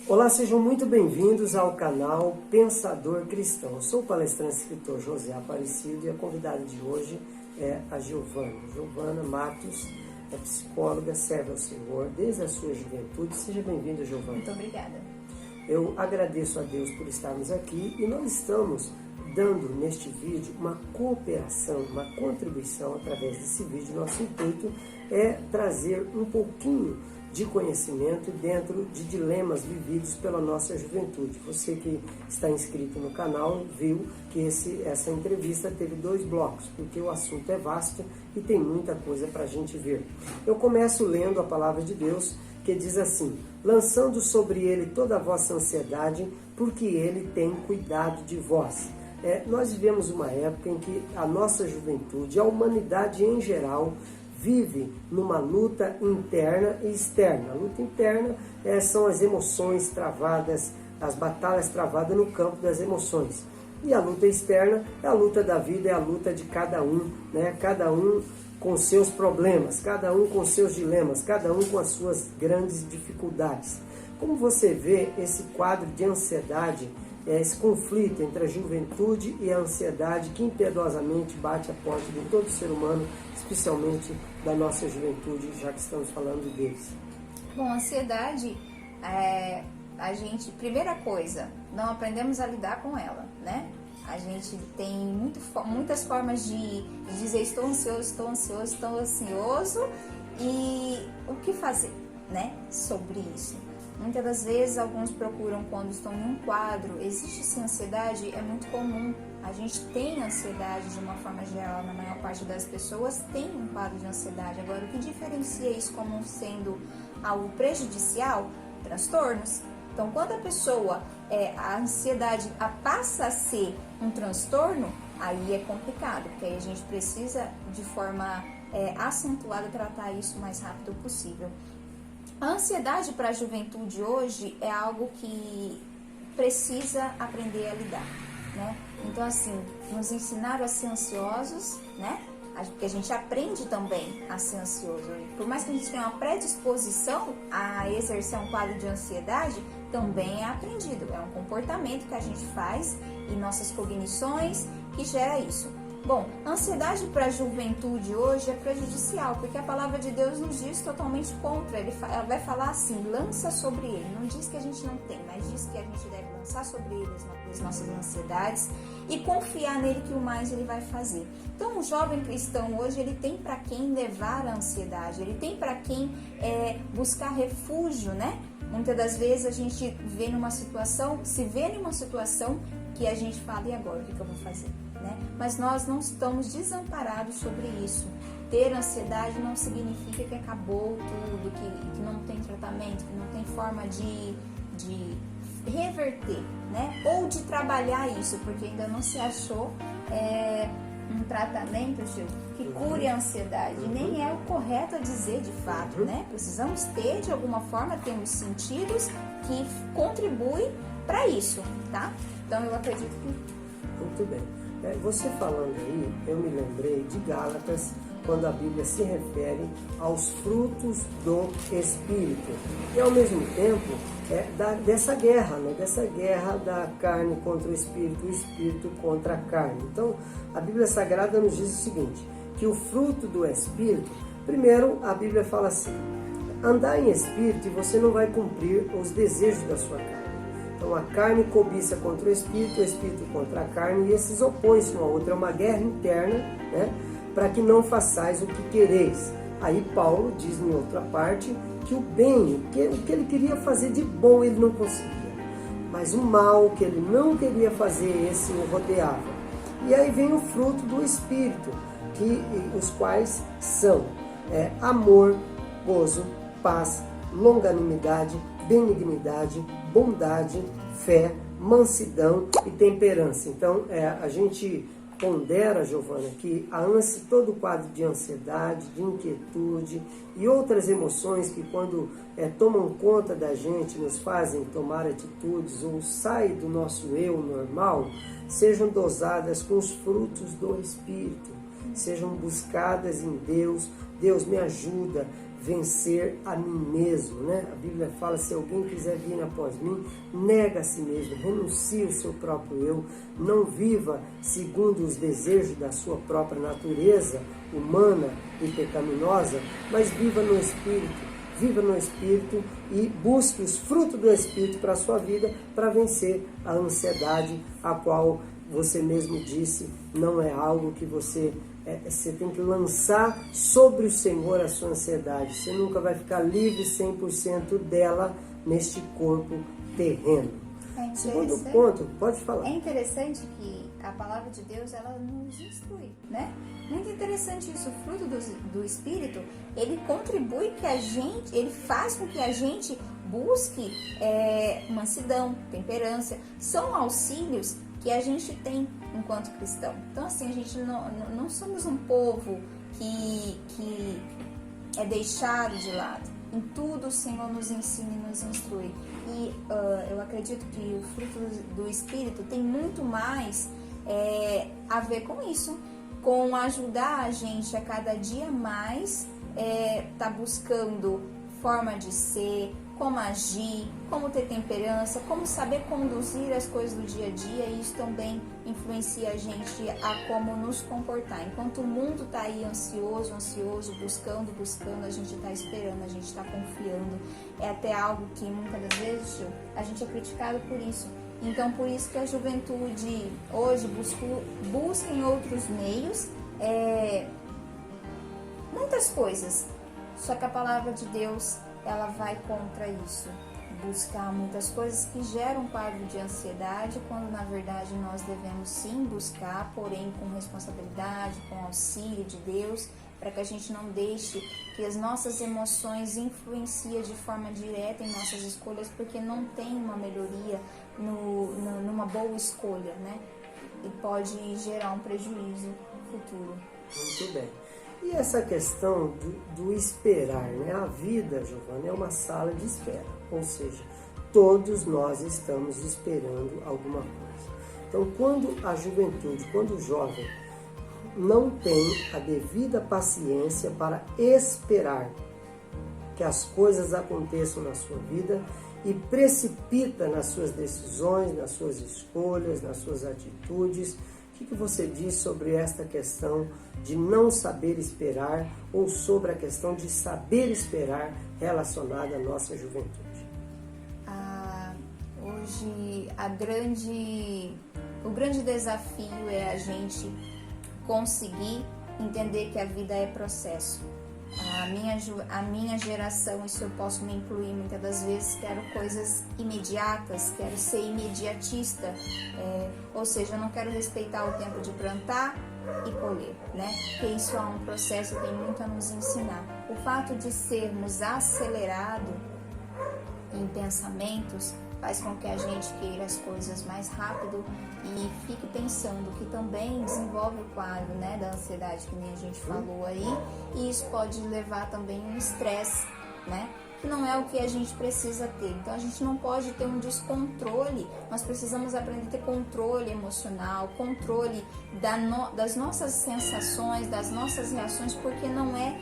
Olá, sejam muito bem-vindos ao canal Pensador Cristão. Eu sou o palestrante e escritor José Aparecido e a convidada de hoje é a Giovana. Giovana Matos é psicóloga, serve ao Senhor desde a sua juventude. Seja bem-vinda, Giovana. Muito obrigada. Eu agradeço a Deus por estarmos aqui e nós estamos dando neste vídeo uma cooperação, uma contribuição através desse vídeo. Nosso intuito é trazer um pouquinho de conhecimento dentro de dilemas vividos pela nossa juventude. Você que está inscrito no canal viu que essa entrevista teve 2 blocos, porque o assunto é vasto e tem muita coisa para a gente ver. Eu começo lendo a palavra de Deus, que diz assim: lançando sobre ele toda a vossa ansiedade, porque ele tem cuidado de vós. Nós vivemos uma época em que a nossa juventude, a humanidade em geral, vive numa luta interna e externa. A luta interna são as emoções travadas, as batalhas travadas no campo das emoções. E a luta externa é a luta da vida, é a luta de cada um, né? Cada um com seus problemas, cada um com seus dilemas, cada um com as suas grandes dificuldades. Como você vê esse quadro de ansiedade, esse conflito entre a juventude e a ansiedade que impiedosamente bate a porta de todo ser humano, especialmente da nossa juventude, já que estamos falando deles? Bom, a ansiedade, a gente, primeira coisa, não aprendemos a lidar com ela, né? A gente tem muitas formas de dizer estou ansioso e o que fazer, né, sobre isso. Muitas das vezes, alguns procuram quando estão em um quadro. Existe essa ansiedade, é muito comum. A gente tem ansiedade de uma forma geral, na maior parte das pessoas tem um quadro de ansiedade. Agora, o que diferencia isso como sendo algo prejudicial? Transtornos. Então, quando a pessoa, a ansiedade passa a ser um transtorno, aí é complicado, porque aí a gente precisa, de forma acentuada, tratar isso o mais rápido possível. A ansiedade para a juventude hoje é algo que precisa aprender a lidar, né? Então, assim, nos ensinaram a ser ansiosos, né? Porque a gente aprende também a ser ansioso. Por mais que a gente tenha uma predisposição a exercer um quadro de ansiedade, também é aprendido. É um comportamento que a gente faz e nossas cognições que gera isso. Bom, a ansiedade para a juventude hoje é prejudicial, porque a palavra de Deus nos diz totalmente contra. Ela vai falar assim, lança sobre ele. Não diz que a gente não tem, mas diz que a gente deve lançar sobre ele as nossas ansiedades e confiar nele que o mais ele vai fazer. Então, o jovem cristão hoje, ele tem para quem levar a ansiedade, ele tem para quem buscar refúgio, né? Muitas das vezes a gente se vê numa situação que a gente fala, e agora, o que eu vou fazer? Né? Mas nós não estamos desamparados sobre isso. Ter ansiedade não significa que acabou tudo, que não tem tratamento, que não tem forma de reverter, né? Ou de trabalhar isso, porque ainda não se achou um tratamento, Gil, que cure a ansiedade. E nem é o correto a dizer de fato, né? Precisamos ter, de alguma forma, temos sentidos que contribuem para isso, tá? Então eu acredito que... Muito bem. Você falando aí, eu me lembrei de Gálatas, quando a Bíblia se refere aos frutos do Espírito. E ao mesmo tempo, dessa guerra, né? Dessa guerra da carne contra o Espírito contra a carne. Então, a Bíblia Sagrada nos diz o seguinte, que o fruto do Espírito, primeiro a Bíblia fala assim, andar em Espírito e você não vai cumprir os desejos da sua carne. Então a carne cobiça contra o Espírito contra a carne, e esses opõem-se um ao outro. É uma guerra interna, né? Para que não façais o que quereis. Aí Paulo diz em outra parte que o bem, o que ele queria fazer de bom, ele não conseguia. Mas o mal que ele não queria fazer, esse o rodeava. E aí vem o fruto do Espírito, os quais são amor, gozo, paz, longanimidade, benignidade, bondade, fé, mansidão e temperança. Então, a gente pondera, Giovana, que todo o quadro de ansiedade, de inquietude e outras emoções que quando tomam conta da gente, nos fazem tomar atitudes ou saem do nosso eu normal, sejam dosadas com os frutos do Espírito. sejam buscadas em Deus. Deus, me ajuda a vencer a mim mesmo, né? A Bíblia fala, se alguém quiser vir após mim, nega a si mesmo, renuncie o seu próprio eu, não viva segundo os desejos da sua própria natureza humana e pecaminosa, mas viva no Espírito. Viva no Espírito e busque os frutos do Espírito para a sua vida, para vencer a ansiedade, a qual você mesmo disse, não é algo que você tem que lançar sobre o Senhor a sua ansiedade. Você nunca vai ficar livre 100% dela neste corpo terreno. Segundo ponto, pode falar. É interessante que a palavra de Deus, ela nos instrui, né? Muito interessante isso. O fruto do Espírito, ele contribui que a gente, ele faz com que a gente busque mansidão, temperança. São auxílios que a gente tem enquanto cristão. Então, assim, a gente não somos um povo que é deixado de lado. Em tudo o Senhor nos ensina e nos instrui. E eu acredito que o fruto do Espírito tem muito mais a ver com isso, com ajudar a gente a cada dia mais tá buscando forma de ser, como agir, como ter temperança, como saber conduzir as coisas do dia a dia, e isso também influencia a gente a como nos comportar. Enquanto o mundo está aí ansioso, buscando, a gente está esperando, a gente está confiando. É até algo que muitas das vezes a gente é criticado por isso. Então, por isso que a juventude hoje busca em outros meios muitas coisas. Só que a palavra de Deus, ela vai contra isso. Buscar muitas coisas que geram um quadro de ansiedade, quando na verdade nós devemos sim buscar, porém com responsabilidade, com auxílio de Deus, para que a gente não deixe que as nossas emoções influenciem de forma direta em nossas escolhas, porque não tem uma melhoria numa boa escolha, né? E pode gerar um prejuízo futuro. Muito bem. E essa questão do esperar, né? A vida, Giovana, é uma sala de espera, ou seja, todos nós estamos esperando alguma coisa. Então, quando a juventude, quando o jovem não tem a devida paciência para esperar que as coisas aconteçam na sua vida e precipita nas suas decisões, nas suas escolhas, nas suas atitudes, o que você diz sobre esta questão de não saber esperar ou sobre a questão de saber esperar relacionada à nossa juventude? Hoje o grande desafio é a gente conseguir entender que a vida é processo. A minha geração, isso eu posso me incluir muitas das vezes, quero coisas imediatas, quero ser imediatista, ou seja, eu não quero respeitar o tempo de plantar e colher, né? Porque isso é um processo que tem muito a nos ensinar. O fato de sermos acelerados em pensamentos faz com que a gente queira as coisas mais rápido e fique pensando, que também desenvolve o quadro, né, da ansiedade, que nem a gente falou aí, e isso pode levar também um estresse, né, que não é o que a gente precisa ter. Então a gente não pode ter um descontrole, nós precisamos aprender a ter controle emocional, controle das nossas sensações, das nossas reações, porque não é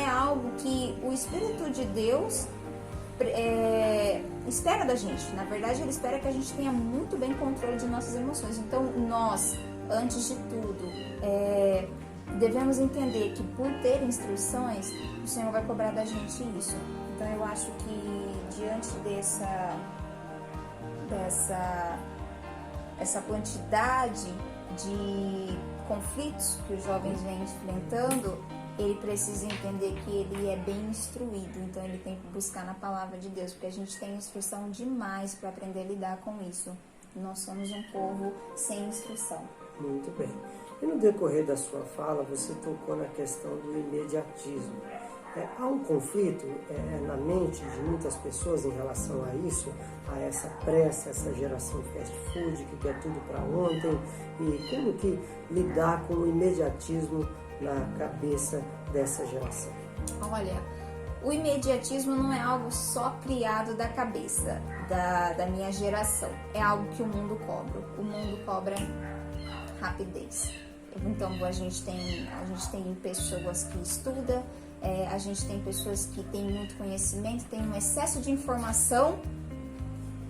algo que o Espírito de Deus espera da gente. Na verdade, ele espera que a gente tenha muito bem controle de nossas emoções. Então nós, antes de tudo, devemos entender que por ter instruções, o Senhor vai cobrar da gente isso. Então eu acho que diante dessa quantidade de conflitos que os jovens vêm enfrentando, ele precisa entender que ele é bem instruído, então ele tem que buscar na palavra de Deus, porque a gente tem instrução demais para aprender a lidar com isso. Nós somos um povo sem instrução. Muito bem. E no decorrer da sua fala, você tocou na questão do imediatismo. Há um conflito na mente de muitas pessoas em relação a isso, a essa pressa, essa geração fast food que quer tudo para ontem, e como que lidar com o imediatismo na cabeça dessa geração? Olha, o imediatismo não é algo só criado da cabeça da minha geração, é algo que o mundo cobra. O mundo cobra rapidez. Então a gente tem pessoas que estudam, a gente tem pessoas que têm muito conhecimento, tem um excesso de informação,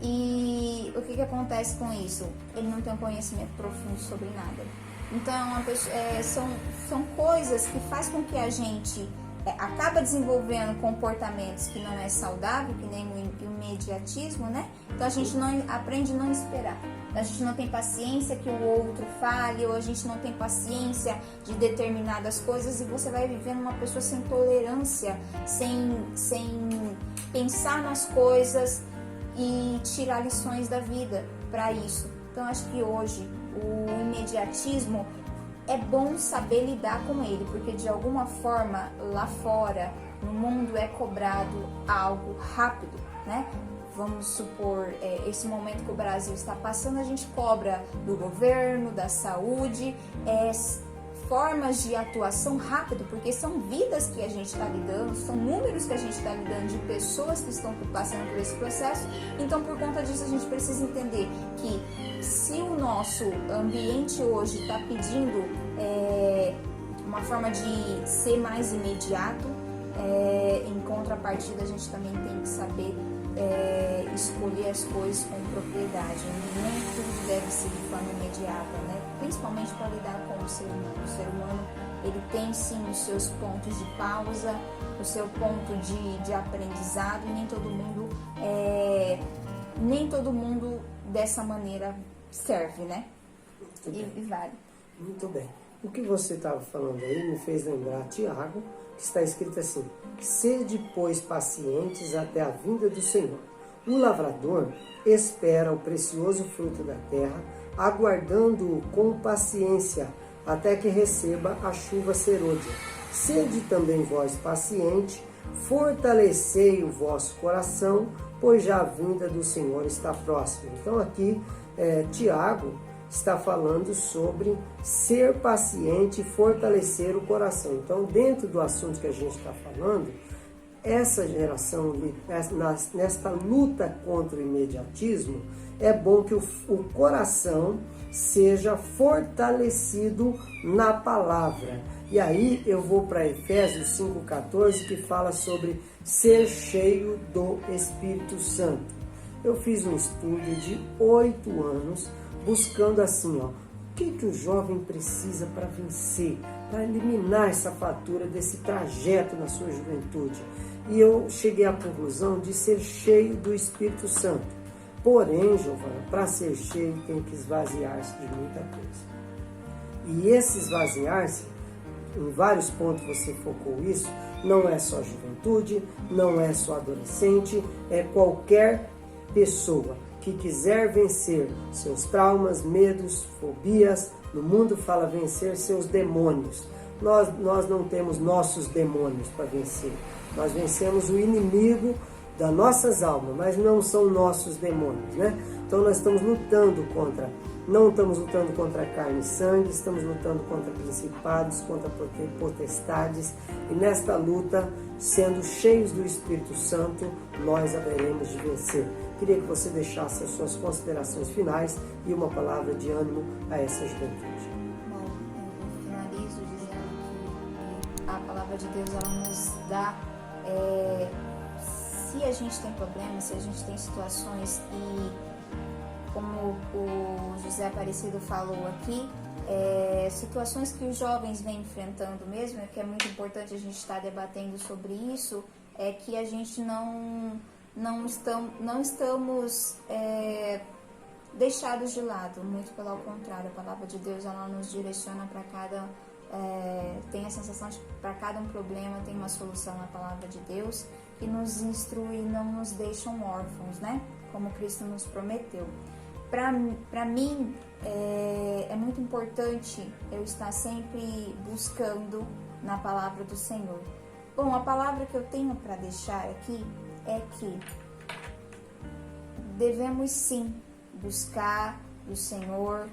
e o que acontece com isso? Ele não tem um conhecimento profundo sobre nada. Então são coisas que faz com que a gente acaba desenvolvendo comportamentos que não é saudável, que nem o imediatismo, né? Então a gente não aprende a não esperar. A gente não tem paciência que o outro fale, ou a gente não tem paciência de determinadas coisas, e você vai vivendo uma pessoa sem tolerância, sem pensar nas coisas e tirar lições da vida para isso. Então acho que hoje o imediatismo é bom saber lidar com ele, porque de alguma forma lá fora, no mundo, é cobrado algo rápido, né? Vamos supor, esse momento que o Brasil está passando, a gente cobra do governo, da saúde, formas de atuação rápido, porque são vidas que a gente está lidando, são números que a gente está lidando de pessoas que estão passando por esse processo. Então, por conta disso, a gente precisa entender que se o nosso ambiente hoje está pedindo uma forma de ser mais imediato, em contrapartida, a gente também tem que saber escolher as coisas com propriedade. Nem tudo deve ser de forma imediata, né? Principalmente para lidar com o ser humano. O ser humano, ele tem sim os seus pontos de pausa, o seu ponto de aprendizado, e nem todo mundo dessa maneira serve, né? E vale. Muito bem. O que você estava falando aí me fez lembrar Tiago, que está escrito assim: sede, pois, pacientes até a vinda do Senhor. O lavrador espera o precioso fruto da terra, aguardando-o com paciência, até que receba a chuva serôdia. Sede também vós paciente, fortalecei o vosso coração, pois já a vinda do Senhor está próxima. Então aqui Tiago está falando sobre ser paciente e fortalecer o coração. Então, dentro do assunto que a gente está falando, essa geração, nesta luta contra o imediatismo, é bom que o coração seja fortalecido na palavra. E aí eu vou para Efésios 5,14, que fala sobre ser cheio do Espírito Santo. Eu fiz um estudo de 8 anos, buscando assim, o que o jovem precisa para vencer, para eliminar essa fatura desse trajeto na sua juventude. E eu cheguei à conclusão de ser cheio do Espírito Santo. Porém, Giovana, para ser cheio tem que esvaziar-se de muita coisa. E esse esvaziar-se, em vários pontos você focou isso, não é só juventude, não é só adolescente, é qualquer pessoa que quiser vencer seus traumas, medos, fobias. No mundo fala vencer seus demônios. Nós não temos nossos demônios para vencer. Nós vencemos o inimigo das nossas almas, mas não são nossos demônios, né? Então nós estamos lutando não estamos lutando contra carne e sangue, estamos lutando contra principados, contra potestades, e nesta luta, sendo cheios do Espírito Santo, nós haveremos de vencer. Queria que você deixasse as suas considerações finais e uma palavra de ânimo a essa juventude. Bom, eu finalizo dizendo que a palavra de Deus, ela nos dá, se a gente tem problemas, se a gente tem situações, e como o José Aparecido falou aqui, situações que os jovens vêm enfrentando mesmo, que é muito importante a gente estar debatendo sobre isso, é que a gente não estamos deixados de lado, muito pelo contrário. A palavra de Deus, ela nos direciona para cada, tem a sensação de que para cada um problema tem uma solução na palavra de Deus, que nos instrui e não nos deixam órfãos, né? Como Cristo nos prometeu. Para mim, é muito importante eu estar sempre buscando na palavra do Senhor. Bom, a palavra que eu tenho para deixar aqui é que devemos sim buscar do Senhor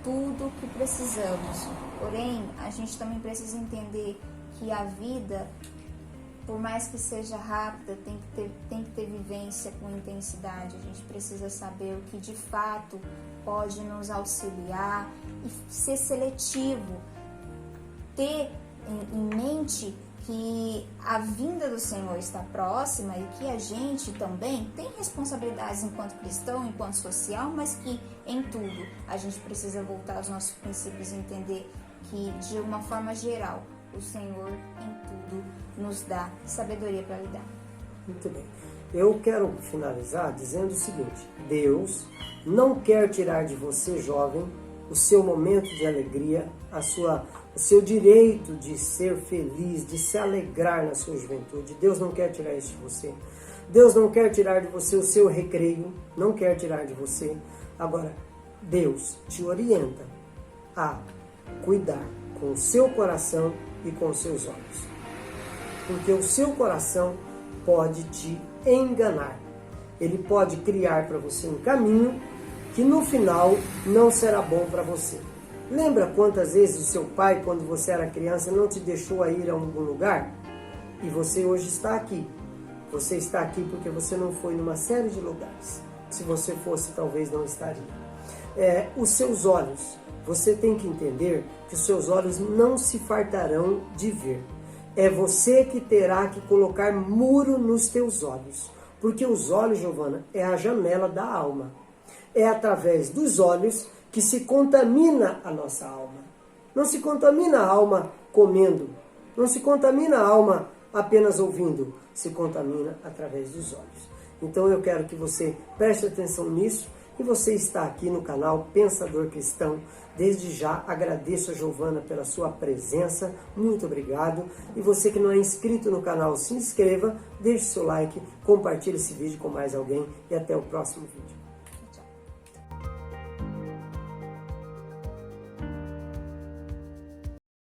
tudo o que precisamos. Porém, a gente também precisa entender que a vida por mais que seja rápida, tem que ter vivência com intensidade. A gente precisa saber o que de fato pode nos auxiliar e ser seletivo, ter em mente que a vinda do Senhor está próxima e que a gente também tem responsabilidades enquanto cristão, enquanto social, mas que em tudo a gente precisa voltar aos nossos princípios e entender que, de uma forma geral, o Senhor em tudo nos dá sabedoria para lidar. Muito bem. Eu quero finalizar dizendo o seguinte: Deus não quer tirar de você, jovem, o seu momento de alegria, o seu direito de ser feliz, de se alegrar na sua juventude. Deus não quer tirar isso de você. Deus não quer tirar de você o seu recreio, não quer tirar de você. Agora, Deus te orienta a cuidar com o seu coração e com os seus olhos. Porque o seu coração pode te enganar. Ele pode criar para você um caminho que no final não será bom para você. Lembra quantas vezes o seu pai, quando você era criança, não te deixou ir a algum lugar? E você hoje está aqui. Você está aqui porque você não foi numa série de lugares. Se você fosse, talvez não estaria. Os seus olhos. Você tem que entender que os seus olhos não se fartarão de ver. É você que terá que colocar muro nos teus olhos. Porque os olhos, Giovana, é a janela da alma. É através dos olhos que se contamina a nossa alma. Não se contamina a alma comendo. Não se contamina a alma apenas ouvindo. Se contamina através dos olhos. Então eu quero que você preste atenção nisso. E você está aqui no canal Pensador Cristão. Desde já agradeço a Giovana pela sua presença. Muito obrigado. E você que não é inscrito no canal, se inscreva, deixe seu like, compartilhe esse vídeo com mais alguém e até o próximo vídeo.